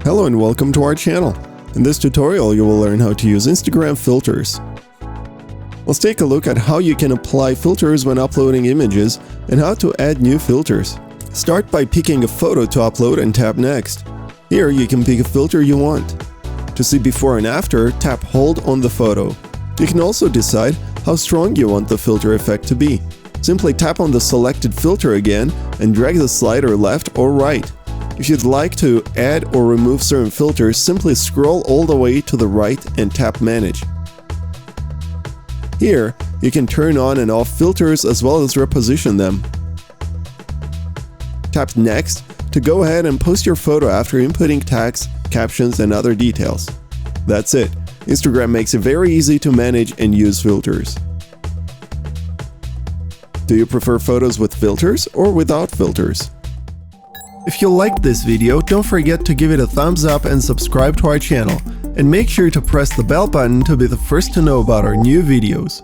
Hello and welcome to our channel. In this tutorial you will learn how to use Instagram filters. Let's take a look at how you can apply filters when uploading images and how to add new filters. Start by picking a photo to upload and tap Next. Here you can pick a filter you want. To see before and after, tap Hold on the photo. You can also decide how strong you want the filter effect to be. Simply tap on the selected filter again and drag the slider left or right. If you'd like to add or remove certain filters, simply scroll all the way to the right and tap Manage. Here, you can turn on and off filters as well as reposition them. Tap Next to go ahead and post your photo after inputting tags, captions, and other details. That's it. Instagram makes it very easy to manage and use filters. Do you prefer photos with filters or without filters? If you liked this video, don't forget to give it a thumbs up and subscribe to our channel. And make sure to press the bell button to be the first to know about our new videos.